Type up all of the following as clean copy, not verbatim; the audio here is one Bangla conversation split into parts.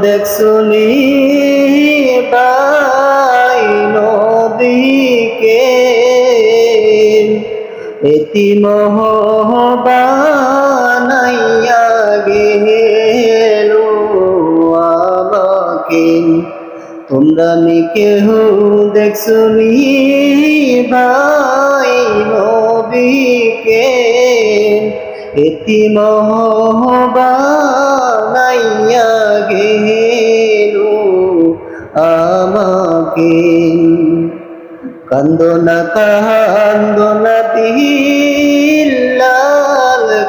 দেখছুনি ভাই নবীকে এতিম বানাইয়া গেল আমাকে। তোমরা নি কেহ দেখছুনি ভাই নবীকে এতিম বানাইয়া গেল আমাকে। কান্দনা কান্দনা বিল্লাল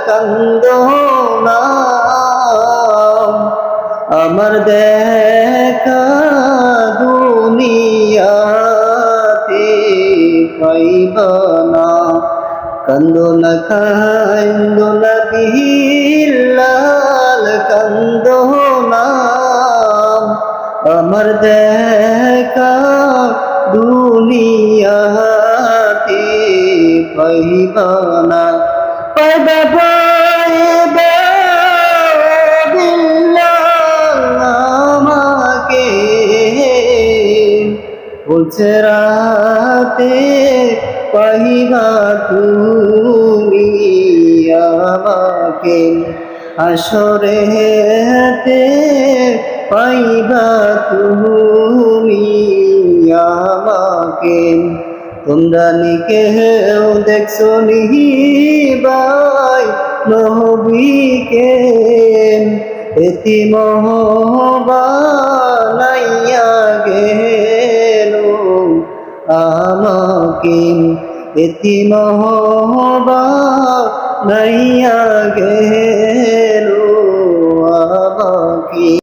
কান্দনা, আমার দেখা দুনিয়াতে পাইবা না। কান্দনা কান্দনা বিল্লাল কান্দনা, আমার দেখা দুনিয়াতে পাইবা না। পাইবা পাইবা বিল্লাল আমাকে, বলছে রাতে পাইবা তুমি আমাকে। হাসরেতে পাইবা তুমি আমাকে। তোমরা নি কেউ দেখছুনি ভাই নবীকে এতিম বানাইয়া গেল আমাকে। এতিম বানাইয়া গেল আমাকে।